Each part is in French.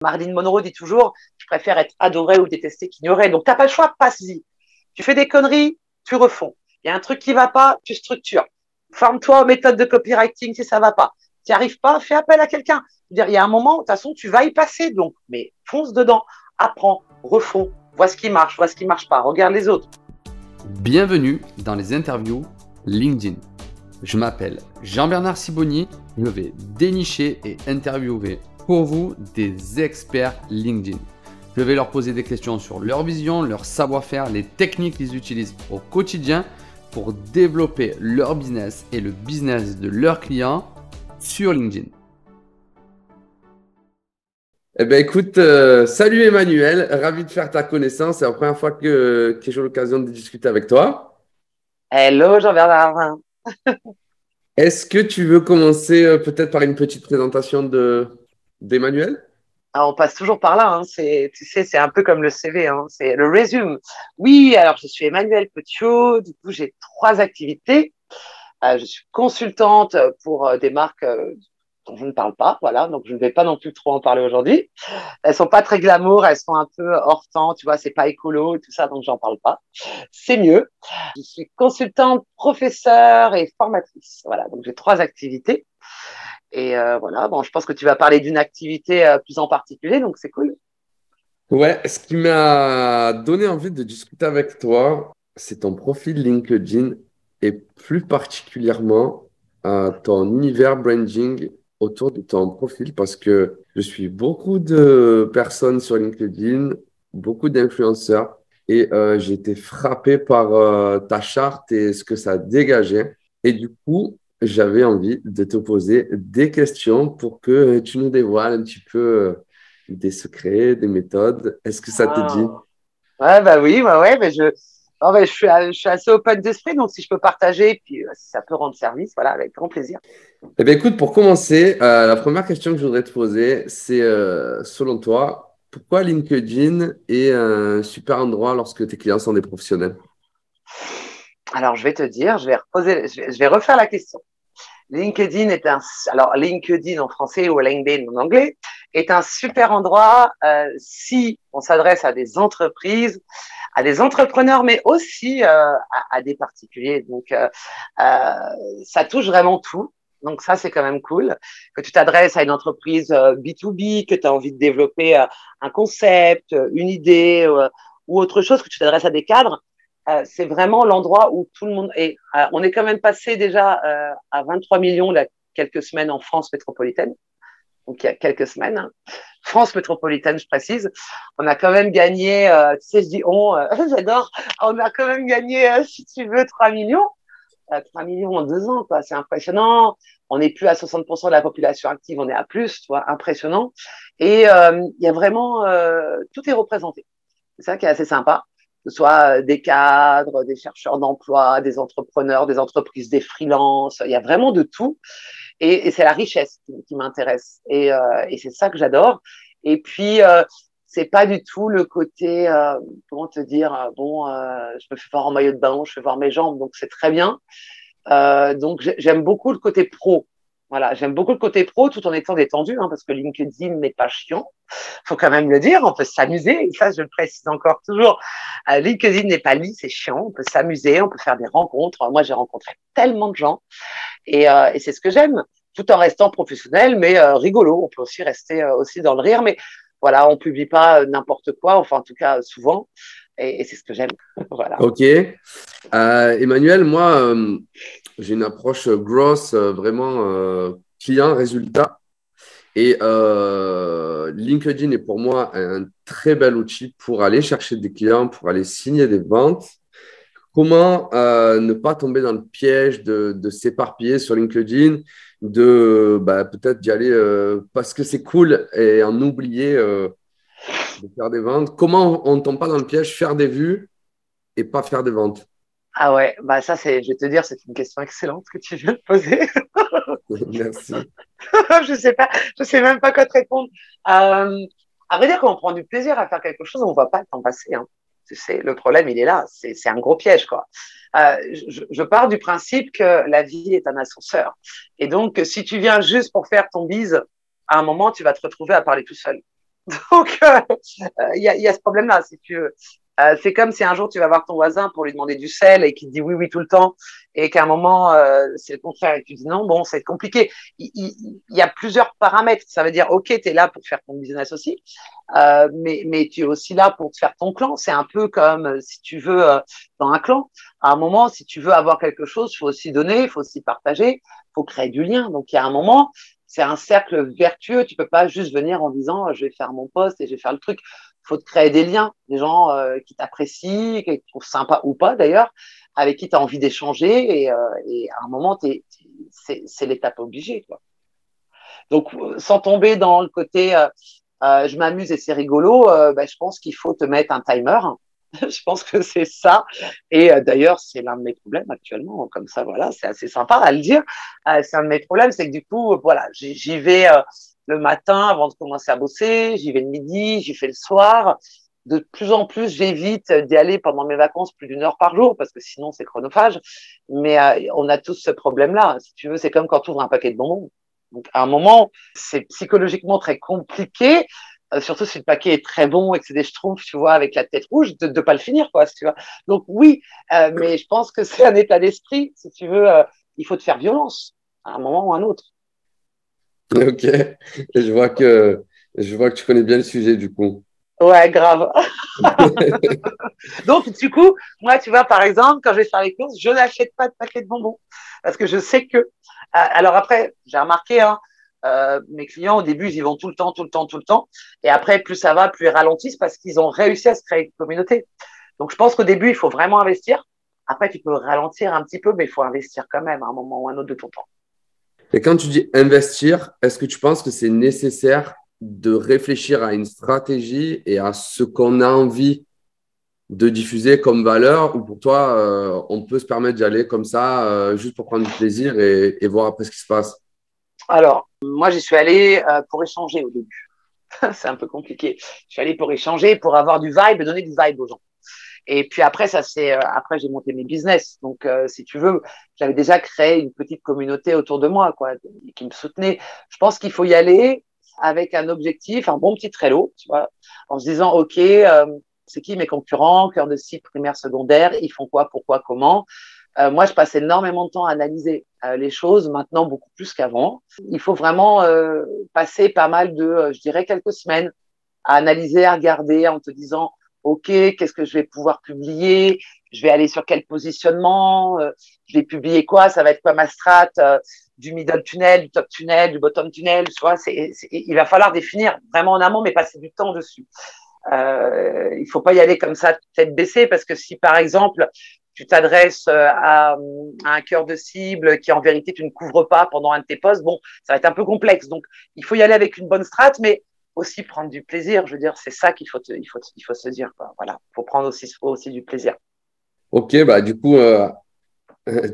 Marilyn Monroe dit toujours, je préfère être adoré ou détesté qu'ignoré. Donc, t'as pas le choix, passe-y. Tu fais des conneries, tu refonds. Il y a un truc qui va pas, tu structures. Forme-toi aux méthodes de copywriting si ça va pas. Tu n'y arrives pas, fais appel à quelqu'un. Il y a un moment, de toute façon, tu vas y passer. Donc, mais fonce dedans, apprends, refonds, vois ce qui marche pas, regarde les autres. Bienvenue dans les interviews LinkedIn. Je m'appelle Jean-Bernard Sibony. Je vais dénicher et interviewer pour vous des experts LinkedIn. Je vais leur poser des questions sur leur vision, leur savoir-faire, les techniques qu'ils utilisent au quotidien pour développer leur business et le business de leurs clients sur LinkedIn. Eh bien, écoute, salut Emmanuel, ravi de faire ta connaissance. C'est la première fois que j'ai l'occasion de discuter avec toi. Hello Jean-Bernard. Est-ce que tu veux commencer peut-être par une petite présentation d'Emmanuel? Alors, on passe toujours par là, hein. Tu sais, c'est un peu comme le CV, hein. C'est le resume. Oui, alors je suis Emmanuel Petiot. Du coup, j'ai 3 activités. Je suis consultante pour des marques dont je ne parle pas, voilà. Donc, je ne vais pas non plus trop en parler aujourd'hui. Elles sont pas très glamour, elles sont un peu hors temps, tu vois. C'est pas écolo, tout ça, donc j'en parle pas. C'est mieux. Je suis consultante, professeure et formatrice. Voilà. Donc, j'ai 3 activités. Et voilà, bon, je pense que tu vas parler d'une activité plus en particulier, donc c'est cool. Ouais, ce qui m'a donné envie de discuter avec toi, c'est ton profil LinkedIn et plus particulièrement ton univers branding autour de ton profil parce que je suis beaucoup de personnes sur LinkedIn, beaucoup d'influenceurs et j'ai été frappé par ta charte et ce que ça dégageait. Et du coup, j'avais envie de te poser des questions pour que tu nous dévoiles un petit peu des secrets, des méthodes. Est-ce que ça te dit? Ah. Ouais, bah oui, ouais, mais non, mais je suis assez open d'esprit, donc si je peux partager, puis si ça peut rendre service, voilà, avec grand plaisir. Eh bien, écoute, pour commencer, la première question que je voudrais te poser, c'est selon toi, pourquoi LinkedIn est un super endroit lorsque tes clients sont des professionnels? Alors, je vais te dire, je vais refaire la question. LinkedIn est alors LinkedIn en français ou LinkedIn en anglais est un super endroit si on s'adresse à des entreprises, à des entrepreneurs, mais aussi à des particuliers. Donc, ça touche vraiment tout. Donc, ça, c'est quand même cool. Que tu t'adresses à une entreprise B2B, que tu as envie de développer un concept, une idée ou autre chose, que tu t'adresses à des cadres. C'est vraiment l'endroit où tout le monde est. On est quand même passé déjà à 23 millions il y a quelques semaines en France métropolitaine. Donc, il y a quelques semaines. Hein. France métropolitaine, je précise. On a quand même gagné, tu sais, je dis on, j'adore, on a quand même gagné, si tu veux, 3 millions. 3 millions en 2 ans, quoi. C'est impressionnant. On n'est plus à 60% de la population active, on est à plus, tu vois, impressionnant. Et il y a vraiment, tout est représenté. C'est ça qui est assez sympa. Que ce soit des cadres, des chercheurs d'emploi, des entrepreneurs, des entreprises, des freelances. Il y a vraiment de tout. Et c'est la richesse qui m'intéresse. Et c'est ça que j'adore. Et puis, c'est pas du tout le côté, comment te dire, bon, je me fais voir en maillot de bain, je fais voir mes jambes, donc c'est très bien. Donc, j'aime beaucoup le côté pro. Voilà, j'aime beaucoup le côté pro tout en étant détendu, hein, parce que LinkedIn n'est pas chiant. Faut quand même le dire, on peut s'amuser. Et ça, je le précise encore toujours. LinkedIn n'est pas lisse, c'est chiant. On peut s'amuser, on peut faire des rencontres. Moi, j'ai rencontré tellement de gens et c'est ce que j'aime, tout en restant professionnel, mais rigolo. On peut aussi rester aussi dans le rire, mais voilà, on publie pas n'importe quoi, enfin en tout cas souvent, et c'est ce que j'aime. Voilà. Ok. Emmanuel, moi, j'ai une approche grosse, vraiment client-résultat. Et LinkedIn est pour moi un très bel outil pour aller chercher des clients, pour aller signer des ventes. Comment ne pas tomber dans le piège de s'éparpiller sur LinkedIn, de peut-être d'y aller parce que c'est cool et en oublier de faire des ventes? Comment on ne tombe pas dans le piège, faire des vues et pas faire des ventes? Ah ouais, bah ça c'est, je vais te dire, c'est une question excellente que tu viens de poser. Merci. Je sais même pas quoi te répondre. À vrai dire, quand on prend du plaisir à faire quelque chose, on voit pas le temps passer. Hein. Tu sais, le problème, il est là. C'est un gros piège, quoi. Je pars du principe que la vie est un ascenseur. Et donc, si tu viens juste pour faire ton bise, à un moment, tu vas te retrouver à parler tout seul. Donc, il y a ce problème-là, si tu veux. C'est comme si un jour tu vas voir ton voisin pour lui demander du sel et qu'il te dit oui, oui tout le temps, et qu'à un moment c'est le contraire et que tu dis non, bon, c'est compliqué. Il y a plusieurs paramètres. Ça veut dire, ok, tu es là pour faire ton business aussi, mais tu es aussi là pour te faire ton clan. C'est un peu comme si tu veux, dans un clan, à un moment, si tu veux avoir quelque chose, il faut aussi donner, il faut aussi partager, il faut créer du lien. Donc, il y a un moment, c'est un cercle vertueux. Tu peux pas juste venir en disant, je vais faire mon poste et je vais faire le truc. Il faut te créer des liens, des gens qui t'apprécient, qui te trouvent sympa ou pas d'ailleurs, avec qui tu as envie d'échanger. Et à un moment, c'est l'étape obligée, quoi. Donc, sans tomber dans le côté je m'amuse et c'est rigolo, ben, je pense qu'il faut te mettre un timer. Je pense que c'est ça. Et d'ailleurs, c'est l'un de mes problèmes actuellement. Comme ça, voilà, c'est assez sympa à le dire. C'est un de mes problèmes, c'est que du coup, voilà, j'y vais le matin avant de commencer à bosser, j'y vais le midi, j'y fais le soir. De plus en plus, j'évite d'y aller pendant mes vacances plus d'une heure par jour parce que sinon, c'est chronophage. Mais on a tous ce problème-là. Si tu veux, c'est comme quand tu ouvres un paquet de bonbons. Donc, à un moment, c'est psychologiquement très compliqué, surtout si le paquet est très bon et que c'est des schtroumpfs, tu vois, avec la tête rouge, de pas le finir, quoi, si tu vois. Donc, oui, mais je pense que c'est un état d'esprit. Si tu veux, il faut te faire violence à un moment ou à un autre. Ok. Et je vois que tu connais bien le sujet du coup. Ouais, grave. Donc, du coup, moi, tu vois, par exemple, quand je vais faire les courses, je n'achète pas de paquet de bonbons parce que je sais que. Alors après, j'ai remarqué, hein, mes clients, au début, ils y vont tout le temps, tout le temps, tout le temps. Et après, plus ça va, plus ils ralentissent parce qu'ils ont réussi à se créer une communauté. Donc, je pense qu'au début, il faut vraiment investir. Après, tu peux ralentir un petit peu, mais il faut investir quand même à un moment ou à un autre de ton temps. Et quand tu dis investir, est-ce que tu penses que c'est nécessaire de réfléchir à une stratégie et à ce qu'on a envie de diffuser comme valeur ou pour toi, on peut se permettre d'y aller comme ça, juste pour prendre du plaisir et voir après ce qui se passe? Alors, moi, j'y suis allée pour échanger au début. C'est un peu compliqué. Je suis allée pour échanger, pour avoir du vibe, donner du vibe aux gens. Et puis après, après j'ai monté mes business. Donc, si tu veux, j'avais déjà créé une petite communauté autour de moi, quoi, qui me soutenait. Je pense qu'il faut y aller avec un objectif, un bon petit Trello, tu vois, en se disant, OK, c'est qui mes concurrents, cœur de cible, primaire, secondaire, ils font quoi, pourquoi, comment. Moi, je passe énormément de temps à analyser les choses, maintenant beaucoup plus qu'avant. Il faut vraiment passer pas mal de, je dirais, quelques semaines à analyser, à regarder en te disant, OK, qu'est-ce que je vais pouvoir publier? Je vais aller sur quel positionnement? Je vais publier quoi? Ça va être quoi ma strat? Du middle tunnel, du top tunnel, du bottom tunnel, tu vois, il va falloir définir vraiment en amont, mais passer du temps dessus. Il faut pas y aller comme ça, tête baissée, parce que si par exemple tu t'adresses à un cœur de cible qui en vérité tu ne couvres pas pendant un de tes posts, bon, ça va être un peu complexe. Donc il faut y aller avec une bonne strat, mais aussi prendre du plaisir. Je veux dire, c'est ça il faut se dire, quoi. Voilà, faut aussi du plaisir. Ok, bah du coup,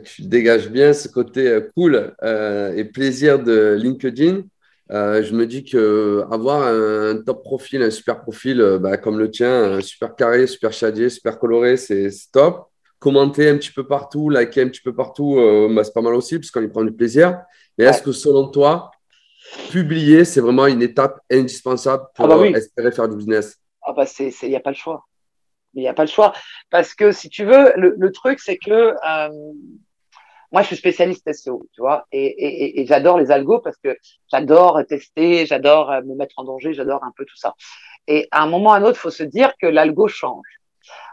tu dégages bien ce côté cool et plaisir de LinkedIn. Je me dis que avoir un top profil, un super profil bah, comme le tien, super carré, super shadé, super coloré, c'est top. Commenter un petit peu partout, liker un petit peu partout, bah, c'est pas mal aussi parce qu'on y prend du plaisir. Mais est-ce Ouais. que selon toi, publier, c'est vraiment une étape indispensable Ah pour bah oui. espérer faire du business? Ah bah il y a pas le choix. Il n'y a pas le choix. Parce que si tu veux, le truc, c'est que moi, je suis spécialiste SEO, tu vois, et j'adore les algos parce que j'adore tester, j'adore me mettre en danger, j'adore un peu tout ça. Et à un moment ou à un autre, il faut se dire que l'algo change.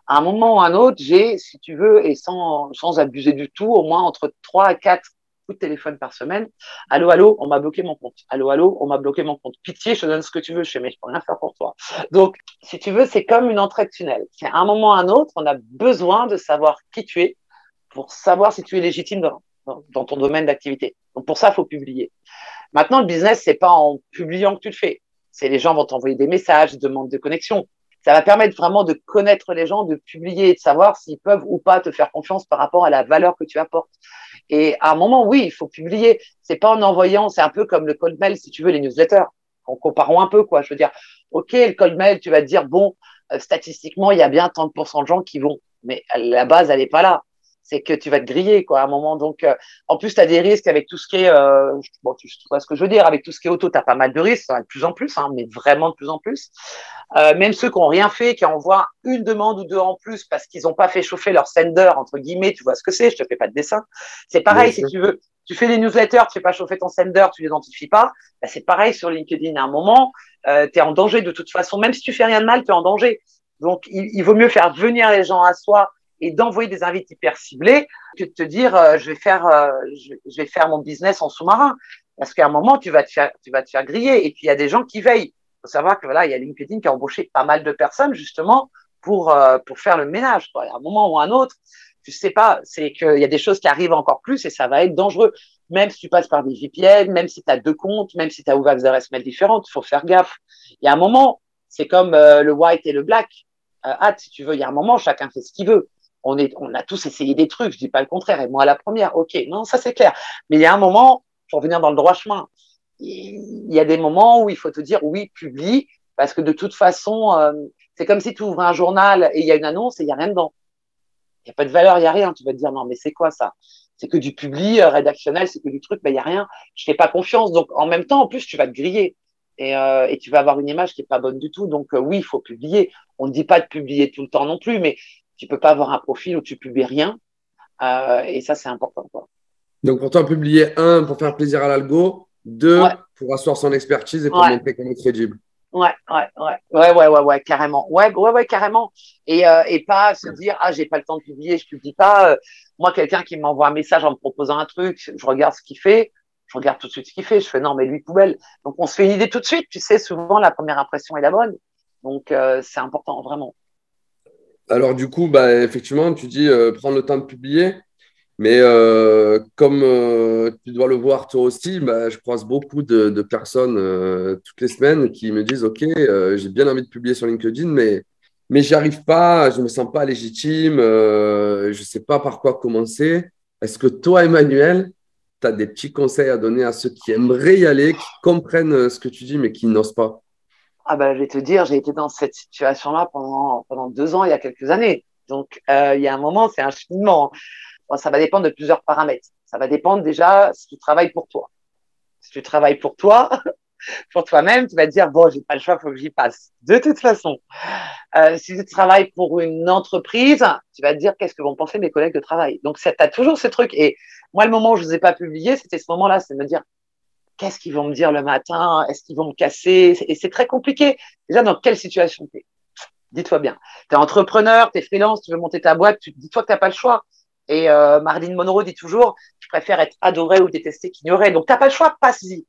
À un moment ou à un autre, j'ai, si tu veux, et sans abuser du tout, au moins entre 3 à 4 coups de téléphone par semaine. Allô, allô, on m'a bloqué mon compte. Allô, allô, on m'a bloqué mon compte. Pitié, je te donne ce que tu veux, mais je peux rien faire pour toi. Donc, si tu veux, c'est comme une entrée de tunnel. C'est à un moment ou à un autre, on a besoin de savoir qui tu es pour savoir si tu es légitime dans ton domaine d'activité. Donc, pour ça, il faut publier. Maintenant, le business, c'est pas en publiant que tu le fais. C'est les gens vont t'envoyer des messages, des demandes de connexion. Ça va permettre vraiment de connaître les gens, de publier et de savoir s'ils peuvent ou pas te faire confiance par rapport à la valeur que tu apportes. Et à un moment, oui, il faut publier. C'est pas en envoyant, c'est un peu comme le cold mail, si tu veux, les newsletters. En comparant un peu, quoi. Je veux dire, OK, le cold mail, tu vas te dire, bon, statistiquement, il y a bien 30% de gens qui vont. Mais la base, elle n'est pas là. c'est que tu vas te griller, quoi, à un moment. Donc, en plus, tu as des risques avec tout ce qui est, bon, tu vois ce que je veux dire, avec tout ce qui est auto, tu as pas mal de risques, de plus en plus, hein, mais vraiment de plus en plus. Même ceux qui n'ont rien fait, qui envoient une demande ou deux en plus parce qu'ils n'ont pas fait chauffer leur sender, entre guillemets, tu vois ce que c'est, je te fais pas de dessin. C'est Bien pareil, si sûr. tu veux, tu fais des newsletters, tu fais pas chauffer ton sender, tu l'identifies pas, bah, c'est pareil sur LinkedIn. À un moment, tu es en danger de toute façon. Même si tu fais rien de mal, tu es en danger. Donc, il vaut mieux faire venir les gens à soi et d'envoyer des invites hyper ciblés que de te dire je vais faire mon business en sous-marin. Parce qu'à un moment, tu vas te faire griller. Et puis, il y a des gens qui veillent. Il faut savoir que voilà, il y a LinkedIn qui a embauché pas mal de personnes justement pour faire le ménage, quoi. À un moment ou à un autre, tu sais pas, c'est qu'il y a des choses qui arrivent encore plus et ça va être dangereux. Même si tu passes par des VPN, même si tu as deux comptes, même si tu as ouvert des adresses mail différentes, il faut faire gaffe. Il y a un moment, c'est comme le white et le black. Si tu veux, il y a un moment, chacun fait ce qu'il veut. On a tous essayé des trucs, je dis pas le contraire, et moi la première, ok, non, ça c'est clair. Mais il y a un moment, pour revenir dans le droit chemin, il y a des moments où il faut te dire oui, publie, parce que de toute façon, c'est comme si tu ouvres un journal et il y a une annonce et il n'y a rien dedans. Il n'y a pas de valeur, il n'y a rien. Tu vas te dire non, mais c'est quoi ça? C'est que du public rédactionnel, c'est que du truc, ben, il n'y a rien. Je fais pas confiance. Donc en même temps, en plus, tu vas te griller et tu vas avoir une image qui est pas bonne du tout. Donc oui, il faut publier. On ne dit pas de publier tout le temps non plus, mais tu peux pas avoir un profil où tu publies rien. Et ça, c'est important, quoi. Donc, pour toi, publier un, pour faire plaisir à l'algo, deux, Ouais, pour asseoir son expertise et pour ouais. montrer qu'on est crédible. Ouais, carrément. Ouais, carrément. Et pas se dire, ah, j'ai pas le temps de publier, je publie pas. Moi, quelqu'un qui m'envoie un message en me proposant un truc, je regarde ce qu'il fait, je regarde tout de suite ce qu'il fait, je fais, non, mais lui, poubelle. Donc, on se fait une idée tout de suite, tu sais, souvent, la première impression est la bonne. Donc, c'est important, vraiment. Alors, du coup, bah, effectivement, tu dis prendre le temps de publier. Mais comme tu dois le voir toi aussi, bah, je croise beaucoup de personnes toutes les semaines qui me disent, OK, j'ai bien envie de publier sur LinkedIn, mais j'y arrive pas, je me sens pas légitime, je sais pas par quoi commencer. Est-ce que toi, Emmanuel, tu as des petits conseils à donner à ceux qui aimeraient y aller, qui comprennent ce que tu dis, mais qui n'osent pas? Ah ben, je vais te dire, j'ai été dans cette situation-là pendant 2 ans, il y a quelques années. Donc, il y a un moment, c'est un cheminement. Bon, ça va dépendre de plusieurs paramètres. Ça va dépendre déjà si tu travailles pour toi. Si tu travailles pour toi, pour toi-même, tu vas te dire, bon, j'ai pas le choix, il faut que j'y passe. De toute façon, si tu travailles pour une entreprise, tu vas te dire, qu'est-ce que vont penser mes collègues de travail? Donc, tu as toujours ce truc. Et moi, le moment où je ne vous ai pas publié, c'était ce moment-là, c'est de me dire, qu'est-ce qu'ils vont me dire le matin? Est-ce qu'ils vont me casser? Et c'est très compliqué. Déjà, dans quelle situation tu es? Dis-toi bien. Tu es entrepreneur, tu es freelance, tu veux monter ta boîte, dis-toi que tu n'as pas le choix. Et Marilyn Monroe dit toujours, je préfère être adoré ou détesté qu'ignoré. Donc, tu n'as pas le choix, passe-y.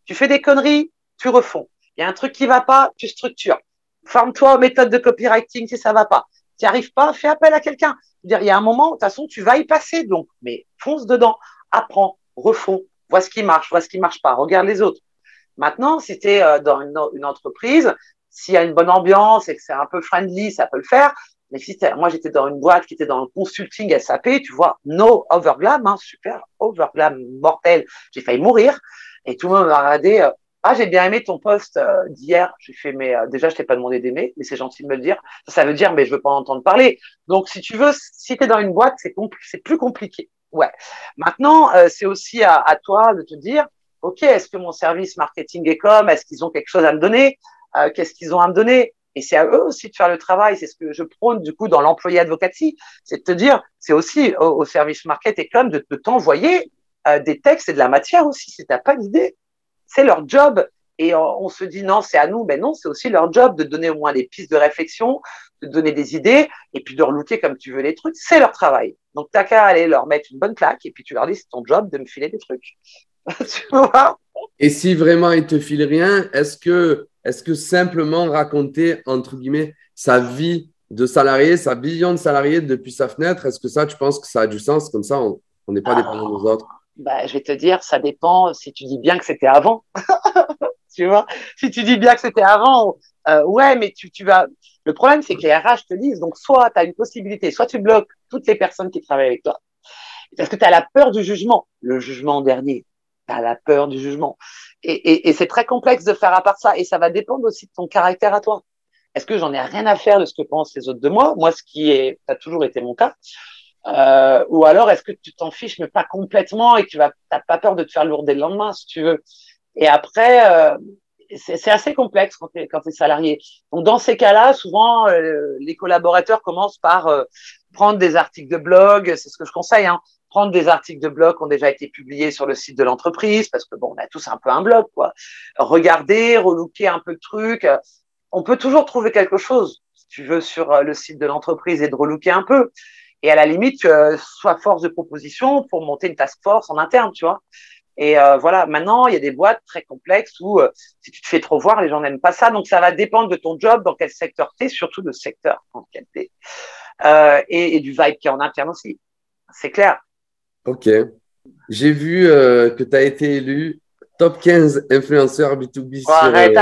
Tu fais des conneries, tu refonds. Il y a un truc qui va pas, tu structures. Forme-toi aux méthodes de copywriting si ça va pas. Tu n'y arrives pas, fais appel à quelqu'un. Il y a un moment, de toute façon, tu vas y passer. Donc, mais fonce dedans, apprends, refonds, vois ce qui marche, vois ce qui marche pas, regarde les autres. Maintenant, si tu es dans une entreprise, s'il y a une bonne ambiance et que c'est un peu friendly, ça peut le faire. Mais si moi, j'étais dans une boîte qui était dans le consulting SAP, tu vois, no overglam, hein, super overglam mortel. J'ai failli mourir. Et tout le monde m'a regardé. Ah, j'ai bien aimé ton post d'hier. J'ai fait, mais déjà, je t'ai pas demandé d'aimer, mais c'est gentil de me le dire. Ça veut dire, mais je veux pas en entendre parler. Donc, si tu veux, si tu es dans une boîte, c'est plus compliqué. Ouais. Maintenant, c'est aussi à toi de te dire, OK, est-ce que mon service marketing et com, est-ce qu'ils ont quelque chose à me donner? Qu'est-ce qu'ils ont à me donner? Et c'est à eux aussi de faire le travail. C'est ce que je prône du coup dans l'employé advocacy. C'est de te dire, c'est aussi au service market et com de t'envoyer des textes et de la matière aussi. Si tu n'as pas d'idée, c'est leur job. Et on se dit non, c'est à nous. Mais non, c'est aussi leur job de donner au moins des pistes de réflexion, de donner des idées et puis de relooker comme tu veux les trucs. C'est leur travail. Donc, t'as qu'à aller leur mettre une bonne claque et puis tu leur dis, c'est ton job de me filer des trucs. Tu vois? Et si vraiment il te file rien, est-ce que simplement raconter, entre guillemets, sa vie de salarié, sa vision de salarié depuis sa fenêtre, est-ce que ça, tu penses que ça a du sens? Comme ça, on n'est pas dépendant des autres. Bah, je vais te dire, ça dépend si tu dis bien que c'était avant. Tu vois, si tu dis bien que c'était avant, ouais, mais tu vas. Le problème, c'est que les RH te disent, donc soit tu as une possibilité, soit tu bloques toutes les personnes qui travaillent avec toi, parce que tu as la peur du jugement, le jugement en dernier. Tu as la peur du jugement. Et c'est très complexe de faire à part ça. Et ça va dépendre aussi de ton caractère à toi. Est-ce que j'en ai rien à faire de ce que pensent les autres de moi? Moi, ce qui a toujours été mon cas, Ou alors, est-ce que tu t'en fiches, mais pas complètement, et t'as pas peur de te faire lourder le lendemain, si tu veux. Et après, c'est assez complexe quand t'es salarié. Donc, dans ces cas-là, souvent, les collaborateurs commencent par prendre des articles de blog, c'est ce que je conseille, hein, prendre des articles de blog qui ont déjà été publiés sur le site de l'entreprise, parce que bon, on a tous un peu un blog, quoi. Regarder, relooker un peu le truc. On peut toujours trouver quelque chose, si tu veux, sur le site de l'entreprise et de relooker un peu. Et à la limite, sois force de proposition pour monter une task force en interne, tu vois. Et voilà, maintenant, il y a des boîtes très complexes où si tu te fais trop voir, les gens n'aiment pas ça. Donc, ça va dépendre de ton job, dans quel secteur tu es, surtout le secteur dans lequel tu es, et du vibe qui est en interne aussi. C'est clair. Ok. J'ai vu que tu as été élu top 15 influenceurs B2B Bon, sur arrête,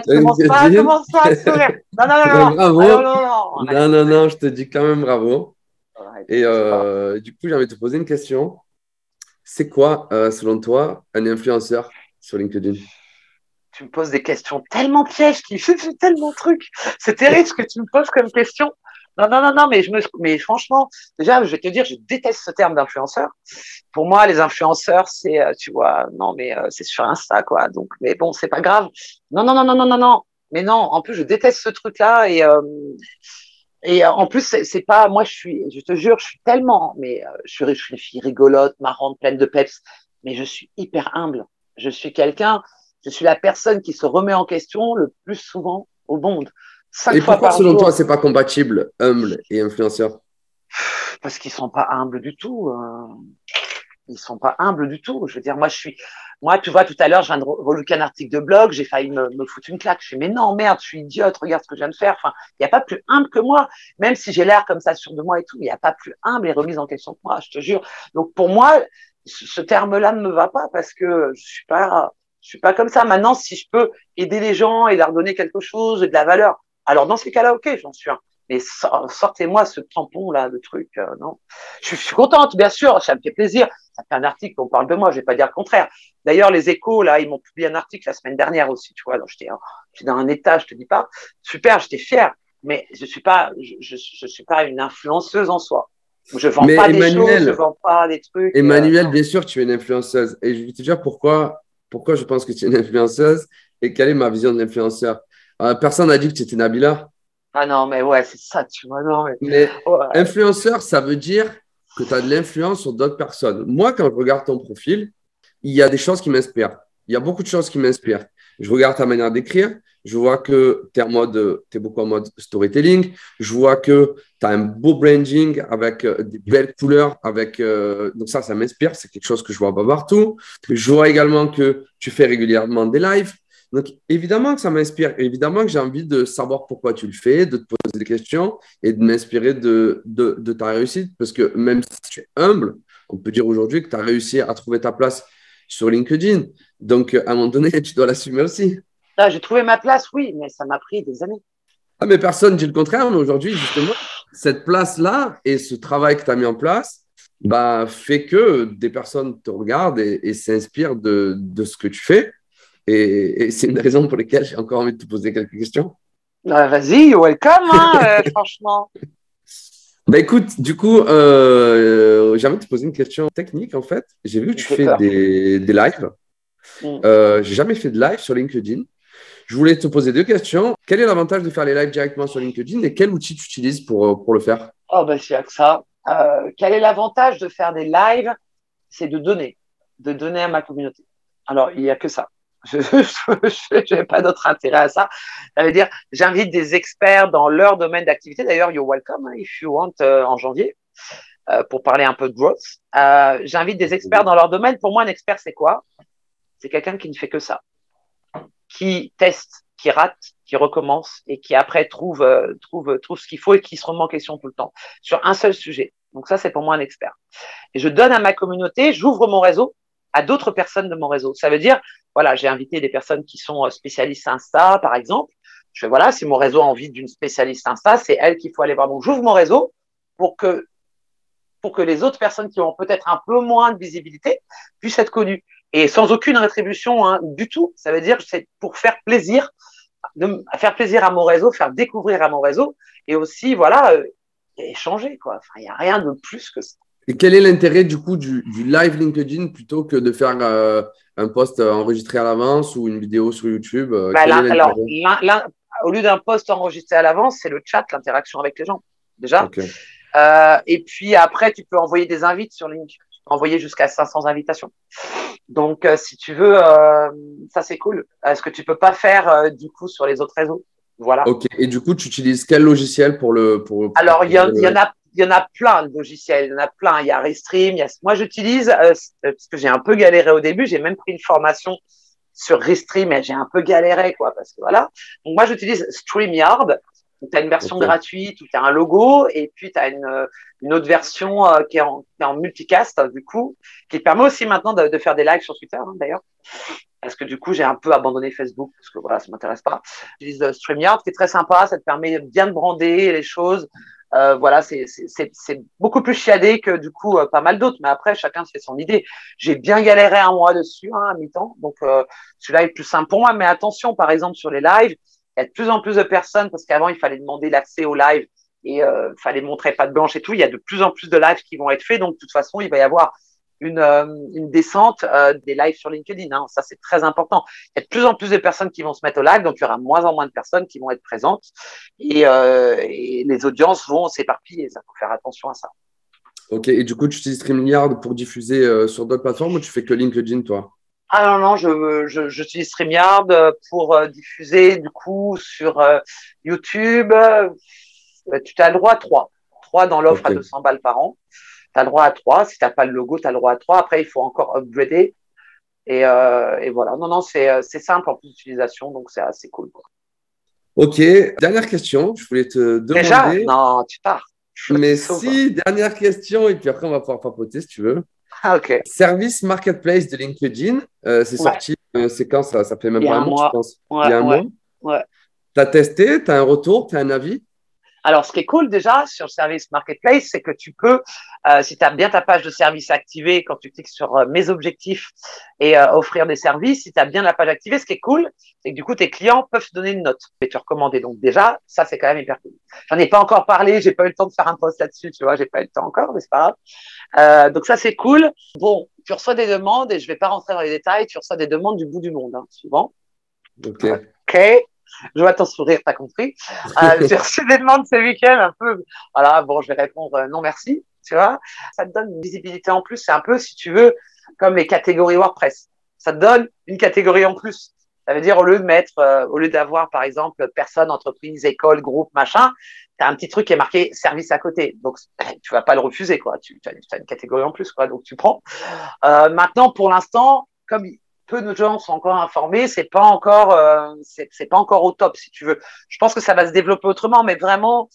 LinkedIn. commence pas à sourire. Non, non, non, Ben, non. Ah, non, bravo. non, non, arrête. Non, non, non, je te dis quand même bravo. Arrête, Et c'est pas. du coup, j'ai envie de te poser une question. C'est quoi, selon toi, un influenceur sur LinkedIn? Tu me poses des questions tellement pièges qui fait tellement de trucs. C'est terrible ce que tu me poses comme question. Non, non, non, non, mais franchement, déjà, je vais te dire, je déteste ce terme d'influenceur. Pour moi, les influenceurs, c'est, tu vois, non, mais c'est sur Insta, quoi. Donc, mais bon, c'est pas grave. Non, non, non, non, non, non, non. Mais non, en plus, je déteste ce truc-là et en plus, c'est pas, moi, je te jure, je suis tellement, mais je suis une fille rigolote, marrante, pleine de peps, mais je suis hyper humble. Je suis quelqu'un, je suis la personne qui se remet en question le plus souvent au monde, cinq Et fois pourquoi, par selon toi, jour, c'est pas compatible, humble et influenceur? parce qu'ils sont pas humbles du tout. Ils sont pas humbles du tout. Je veux dire, moi, tu vois, tout à l'heure, je viens de relooker un article de blog, j'ai failli me foutre une claque. Je fais, mais non, merde, je suis idiote, regarde ce que je viens de faire. Enfin, il n'y a pas plus humble que moi. Même si j'ai l'air comme ça sûr de moi et tout, il n'y a pas plus humble et remise en question que moi, je te jure. Donc, pour moi, ce terme-là ne me va pas parce que je suis pas comme ça. Maintenant, si je peux aider les gens et leur donner quelque chose et de la valeur, alors dans ces cas-là, ok, j'en suis un. Mais sortez-moi ce tampon-là, de truc, non. Je suis contente, bien sûr, ça me fait plaisir. Ça fait un article, on parle de moi, je vais pas dire le contraire. D'ailleurs, les Échos, là, ils m'ont publié un article la semaine dernière aussi, tu vois. Donc, j'étais dans un état, je te dis pas. Super, j'étais fière. Mais je suis pas une influenceuse en soi. Je vends Mais pas des choses, je Emmanuel, vends pas des trucs. Emmanuel, Non. bien sûr, tu es une influenceuse. Et je vais te dire pourquoi je pense que tu es une influenceuse et quelle est ma vision de l'influenceur. Personne n'a dit que tu étais Nabila, Ah non, mais ouais, c'est ça, tu vois. Non, mais, mais ouais. influenceur, ça veut dire que tu as de l'influence sur d'autres personnes. Moi, quand je regarde ton profil, il y a des choses qui m'inspirent. Il y a beaucoup de choses qui m'inspirent. Je regarde ta manière d'écrire. Je vois que tu es beaucoup en mode storytelling. Je vois que tu as un beau branding avec des belles couleurs. Donc ça m'inspire. C'est quelque chose que je vois pas partout. Je vois également que tu fais régulièrement des lives. Donc, évidemment que ça m'inspire. Évidemment que j'ai envie de savoir pourquoi tu le fais, de te poser des questions et de m'inspirer de ta réussite. Parce que même si tu es humble, on peut dire aujourd'hui que tu as réussi à trouver ta place sur LinkedIn. Donc, à un moment donné, tu dois l'assumer aussi. Là, j'ai trouvé ma place, oui, mais ça m'a pris des années. Ah, mais personne dit le contraire. Mais aujourd'hui, justement, cette place-là et ce travail que tu as mis en place bah, fait que des personnes te regardent et s'inspirent de ce que tu fais. Et c'est une raison pour laquelle j'ai encore envie de te poser quelques questions. Vas-y, welcome, hein, franchement. Bah écoute, du coup, j'ai envie de te poser une question technique en fait. J'ai vu que Tu me tu fais fais peur. des lives. Mm. J'ai jamais fait de live sur LinkedIn. Je voulais te poser deux questions. Quel est l'avantage de faire les lives directement sur LinkedIn et quel outil tu utilises pour le faire? Oh, ben, c'est que ça. Quel est l'avantage de faire des lives? C'est de donner à ma communauté. Alors, il n'y a que ça. Je n'ai pas d'autre intérêt à ça. Ça veut dire, j'invite des experts dans leur domaine d'activité. D'ailleurs, you're welcome, hein, if you want, en janvier, pour parler un peu de growth. J'invite des experts dans leur domaine. Pour moi, un expert, c'est quoi? C'est quelqu'un qui ne fait que ça, qui teste, qui rate, qui recommence et qui après trouve ce qu'il faut et qui se remet en question tout le temps sur un seul sujet. Donc ça, c'est pour moi un expert. Et je donne à ma communauté, j'ouvre mon réseau à d'autres personnes de mon réseau. Ça veut dire, voilà, j'ai invité des personnes qui sont spécialistes Insta, par exemple. Je fais, voilà, si mon réseau a envie d'une spécialiste Insta, c'est elle qu'il faut aller voir. Donc, j'ouvre mon réseau pour que, pour que les autres personnes qui ont peut-être un peu moins de visibilité puissent être connues. Et sans aucune rétribution, hein, du tout. Ça veut dire que c'est pour faire plaisir à mon réseau, faire découvrir à mon réseau. Et aussi, voilà, et échanger, quoi. Enfin, il n'y a rien de plus que ça. Et quel est l'intérêt du coup du live LinkedIn plutôt que de faire un post enregistré à l'avance ou une vidéo sur YouTube? Bah, Quel est alors, l'intérêt? au lieu d'un post enregistré à l'avance, c'est le chat, l'interaction avec les gens, déjà. Ok. Et puis après, tu peux envoyer des invites sur Link. Tu peux envoyer jusqu'à 500 invitations. Donc, si tu veux, ça c'est cool. Ce que tu peux pas faire du coup sur les autres réseaux. Voilà. Ok. Et du coup, tu utilises quel logiciel pour Alors, créer le live? il y en a plein de logiciels. Il y en a plein. Il y a Restream. Moi, j'utilise, parce que j'ai un peu galéré au début, j'ai même pris une formation sur Restream et j'ai un peu galéré, quoi, parce que voilà. Donc, moi, j'utilise StreamYard. Tu as une version Ok. gratuite où tu as un logo et puis tu as une autre version qui est en multicast, du coup, qui permet aussi maintenant de faire des lives sur Twitter, hein, d'ailleurs. Parce que du coup, j'ai un peu abandonné Facebook parce que voilà, ça m'intéresse pas. J'utilise StreamYard qui est très sympa. Ça te permet bien de brander les choses. Voilà, c'est beaucoup plus chiadé que du coup pas mal d'autres. Mais après, chacun se fait son idée. J'ai bien galéré un mois dessus, hein, à mi-temps. Donc, celui-là est plus simple pour moi. Mais attention, par exemple, sur les lives, il y a de plus en plus de personnes parce qu'avant, il fallait demander l'accès au live et il fallait montrer patte blanche et tout. Il y a de plus en plus de lives qui vont être faits. Donc, de toute façon, il va y avoir une descente des lives sur LinkedIn. Hein. Ça, c'est très important. Il y a de plus en plus de personnes qui vont se mettre au live, donc il y aura moins en moins de personnes qui vont être présentes et les audiences vont s'éparpiller. Ça faut faire attention à ça. Ok. Et du coup, tu utilises StreamYard pour diffuser sur d'autres plateformes ou tu fais que LinkedIn, toi? Ah non, non, j'utilise StreamYard pour diffuser du coup sur YouTube. Tu as le droit à trois. Trois dans l'offre Ok. à 200 balles par an. Tu as le droit à trois. Si tu n'as pas le logo, tu as le droit à trois. Après, il faut encore upgrader. Et voilà. Non, non, c'est simple en plus d'utilisation, donc c'est assez cool, quoi. Ok. Dernière question. Je voulais te Déjà? demander, Non, tu pars. Je te mais sauve. si, dernière question, et puis après, on va pouvoir papoter si tu veux. Ah, ok. Service Marketplace de LinkedIn, c'est Ouais. sorti, c'est quand ça? Ça fait même Il y pas a un un mois, je mois. pense. Il Ouais, y a un ouais, mois. ouais. Tu as testé, tu as un retour, tu as un avis? Alors, ce qui est cool déjà sur le service marketplace, c'est que tu peux, si tu as bien ta page de service activée, quand tu cliques sur mes objectifs et offrir des services, si tu as bien la page activée, ce qui est cool, c'est que du coup, tes clients peuvent te donner une note et te recommander. Donc déjà, ça, c'est quand même hyper cool. J'en ai pas encore parlé, j'ai pas eu le temps de faire un post là-dessus, tu vois, j'ai pas eu le temps encore, mais c'est pas grave. Donc ça, c'est cool. Bon, tu reçois des demandes et je vais pas rentrer dans les détails, tu reçois des demandes du bout du monde, hein, souvent. Ok. Ok, je vois ton sourire, t'as compris. J'ai reçu des demandes ce week-end un peu. Voilà, bon, je vais répondre non merci, tu vois. Ça te donne une visibilité en plus. C'est un peu, si tu veux, comme les catégories WordPress. Ça te donne une catégorie en plus. Ça veut dire, au lieu d'avoir, par exemple, personne, entreprise, école, groupe, machin, tu as un petit truc qui est marqué service à côté. Donc, tu vas pas le refuser, quoi. Tu as une catégorie en plus, quoi. Donc, tu prends. Maintenant, pour l'instant, comme peu de gens sont encore informés, c'est pas encore au top, si tu veux. Je pense que ça va se développer autrement, mais vraiment,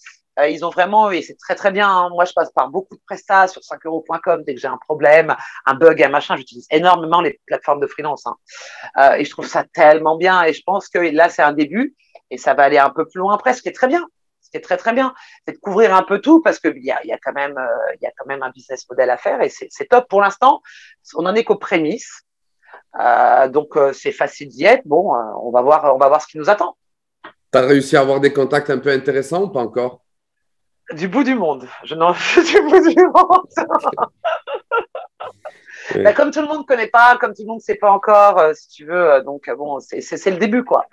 ils ont vraiment, et c'est très très bien. Hein. Moi, je passe par beaucoup de prestats sur 5euros.com dès que j'ai un problème, un bug, un machin. J'utilise énormément les plateformes de freelance, hein. Et je trouve ça tellement bien. Et je pense que là, c'est un début et ça va aller un peu plus loin après, ce qui est très bien. Ce qui est très très bien, c'est de couvrir un peu tout parce qu'il y a quand même, il y a quand même un business model à faire et c'est top pour l'instant. On en est qu'aux prémices. Donc c'est facile d'y être. Bon, on va voir ce qui nous attend. Tu as réussi à avoir des contacts un peu intéressants ou pas encore? Du bout du monde. Je n'en du bout du monde. Ben, Ouais. comme tout le monde ne connaît pas, comme tout le monde ne sait pas encore, si tu veux. Donc bon, c'est le début quoi.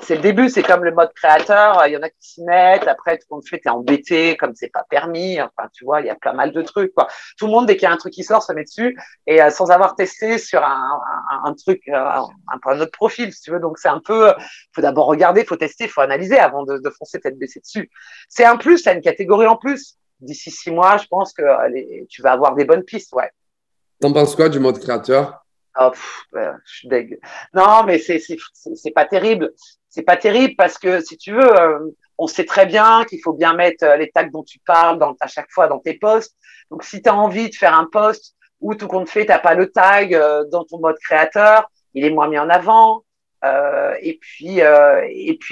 C'est le début, c'est comme le mode créateur. Il y en a qui s'y mettent. Après, tout le monde fait, t'es embêté, comme c'est pas permis. Enfin, tu vois, il y a pas mal de trucs, quoi. Tout le monde, dès qu'il y a un truc qui sort, se met dessus et sans avoir testé sur un truc, un autre profil, si tu veux. Donc, c'est un peu, faut d'abord regarder, faut tester, faut analyser avant de foncer tête baissée dessus. C'est un plus, c'est une catégorie en plus. D'ici 6 mois, je pense que tu vas avoir des bonnes pistes, ouais. T'en penses quoi du mode créateur? Oh, je suis deg. Non, mais c'est pas terrible. C'est pas terrible parce que si tu veux, on sait très bien qu'il faut bien mettre les tags dont tu parles à chaque fois dans tes posts. Donc, si tu as envie de faire un post où tout compte fait, t'as pas le tag dans ton mode créateur, il est moins mis en avant. Et puis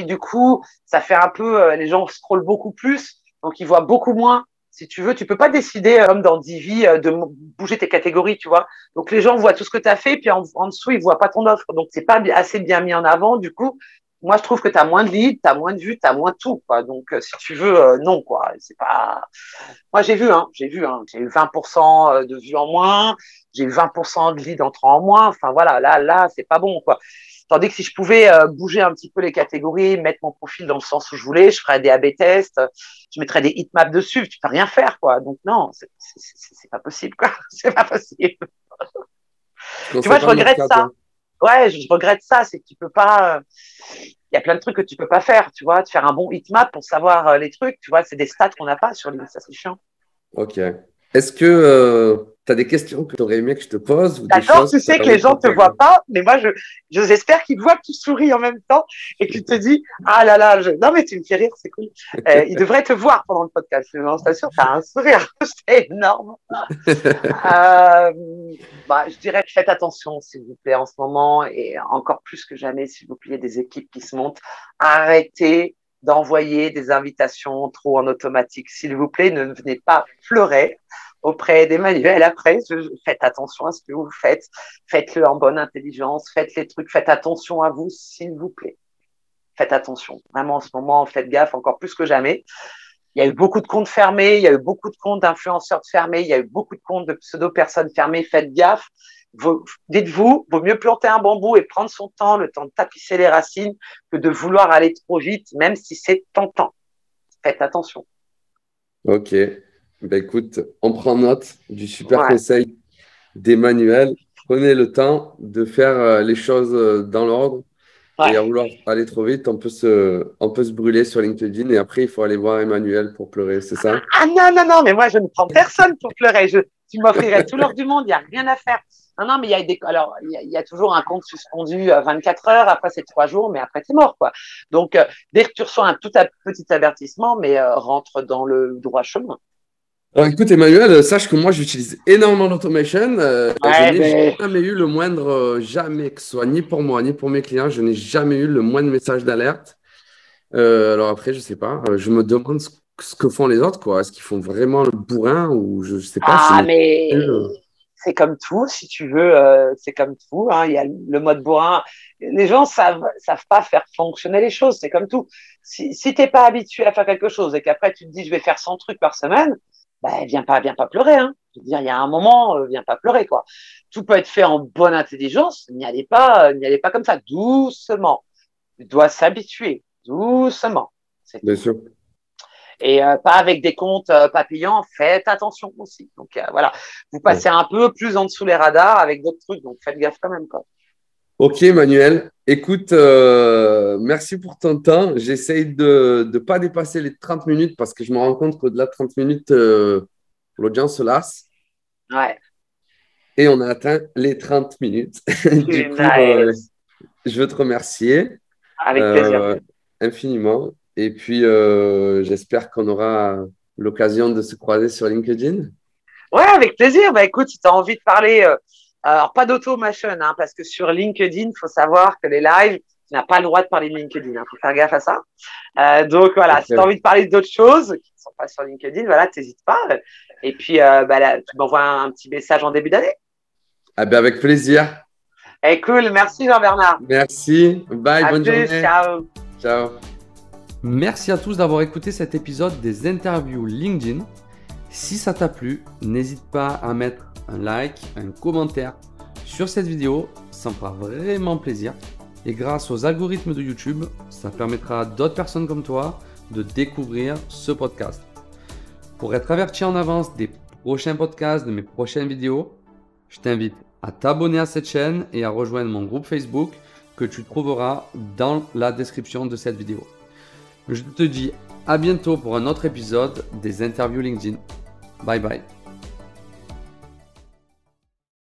du coup, ça fait un peu, les gens scrollent beaucoup plus, donc ils voient beaucoup moins. Si tu veux, tu peux pas décider, comme dans Divi, de bouger tes catégories, tu vois. Donc les gens voient tout ce que tu as fait, puis en dessous, ils voient pas ton offre. Donc c'est pas assez bien mis en avant. Du coup, moi, je trouve que tu as moins de leads, tu as moins de vues, tu as moins de tout, quoi. Donc, si tu veux, non, quoi. C'est pas. Moi, j'ai vu, hein. J'ai eu 20% de vues en moins, j'ai eu 20% de leads entrant en moins. Enfin, voilà, là, c'est pas bon, quoi. Tandis que si je pouvais bouger un petit peu les catégories, mettre mon profil dans le sens où je voulais, je ferais des A/B tests, je mettrais des heatmaps dessus, tu peux rien faire, quoi. Donc, non, c'est pas possible, quoi. C'est pas possible. Tu Tu vois, conseilles je pas le regrette Mercato? ça. Ouais, je regrette ça, c'est que tu peux pas. Il y a plein de trucs que tu peux pas faire, tu vois, de faire un bon heatmap pour savoir les trucs, tu vois, c'est des stats qu'on n'a pas sur LinkedIn, ça c'est chiant. Ok. Est-ce que tu as des questions que tu aurais aimé que je te pose ou des J'adore, choses tu que tu sais as que les envie de gens te partager? voient pas, mais moi, j'espère qu'ils voient que tu souris en même temps et que tu te dis, ah là là, non mais tu me fais rire, c'est cool. Ils devraient te voir pendant le podcast, non, je t'assure, t'as un sourire, c'est énorme. Euh, je dirais, faites attention, s'il vous plaît, en ce moment, et encore plus que jamais, s'il vous plaît, il y a des équipes qui se montent. Arrêtez d'envoyer des invitations trop en automatique. S'il vous plaît, ne venez pas pleurer auprès d'Emmanuel après. Faites attention à ce que vous faites. Faites-le en bonne intelligence. Faites les trucs. Faites attention à vous, s'il vous plaît. Faites attention. Vraiment, en ce moment, faites gaffe encore plus que jamais. Il y a eu beaucoup de comptes fermés, il y a eu beaucoup de comptes d'influenceurs fermés, il y a eu beaucoup de comptes de pseudo-personnes fermées. Faites gaffe. Dites-vous, vaut mieux planter un bambou et prendre son temps, le temps de tapisser les racines, que de vouloir aller trop vite, même si c'est tentant. Faites attention. Ok. Ben écoute, on prend note du super Ouais, conseil d'Emmanuel. Prenez le temps de faire les choses dans l'ordre et ouais. à vouloir aller trop vite, on peut se brûler sur LinkedIn et après, il faut aller voir Emmanuel pour pleurer, c'est ça? Ah non, non, non, mais moi, je ne prends personne pour pleurer. Tu m'offrirais tout l'or du monde, il n'y a rien à faire. Non, non, mais alors, il y a toujours un compte suspendu 24 heures, après c'est 3 jours, mais après c'est mort, quoi. Donc, dès que tu reçois un petit avertissement, mais rentre dans le droit chemin. Alors écoute, Emmanuel, sache que moi, j'utilise énormément l'automation. Je Ouais, n'ai ben, jamais eu le moindre, jamais, que ce soit ni pour moi, ni pour mes clients, je n'ai jamais eu le moindre message d'alerte. Alors après, je sais pas, je me demande ce que font les autres, quoi. Est-ce qu'ils font vraiment le bourrin ou je sais pas, je ah, n'ai mais jamais eu le- c'est comme tout, si tu veux, c'est comme tout, hein. Il y a le mode bourrin. Les gens savent pas faire fonctionner les choses, c'est comme tout. Si t'es pas habitué à faire quelque chose et qu'après tu te dis je vais faire 100 trucs par semaine, ben viens pas pleurer, hein. Je veux dire, il y a un moment, viens pas pleurer, quoi. Tout peut être fait en bonne intelligence, n'y allez pas comme ça, doucement. Tu dois s'habituer, doucement. C'est Bien tout. sûr. Et pas avec des comptes pas payants. Faites attention aussi. Donc voilà, vous Ouais. passez un peu plus en dessous les radars avec d'autres trucs, donc faites gaffe quand même, quoi. Ok, Emmanuel. Écoute, merci pour ton temps. J'essaye de ne pas dépasser les 30 minutes parce que je me rends compte qu'au-delà de 30 minutes, l'audience se lasse. Ouais, Et on a atteint les 30 minutes. Du coup, nice. je veux te remercier Avec plaisir. euh, infiniment. Et puis, j'espère qu'on aura l'occasion de se croiser sur LinkedIn. Ouais, avec plaisir. Bah écoute, si tu as envie de parler, alors pas d'automation, hein, parce que sur LinkedIn, il faut savoir que les lives, tu n'as pas le droit de parler de LinkedIn. Il faut faire gaffe à ça. Donc voilà, si tu as Ok. envie de parler d'autres choses qui ne sont pas sur LinkedIn, voilà, t'hésites pas. Et puis, là, tu m'envoies un petit message en début d'année. Ah ben, avec plaisir. Eh, cool, merci Jean-Bernard. Merci. Bye, À bonne plus, journée. ciao. Ciao. Merci à tous d'avoir écouté cet épisode des interviews LinkedIn. Si ça t'a plu, n'hésite pas à mettre un like, un commentaire sur cette vidéo, ça me fera vraiment plaisir. Et grâce aux algorithmes de YouTube, ça permettra à d'autres personnes comme toi de découvrir ce podcast. Pour être averti en avance des prochains podcasts, de mes prochaines vidéos, je t'invite à t'abonner à cette chaîne et à rejoindre mon groupe Facebook que tu trouveras dans la description de cette vidéo. Je te dis à bientôt pour un autre épisode des interviews LinkedIn. Bye bye.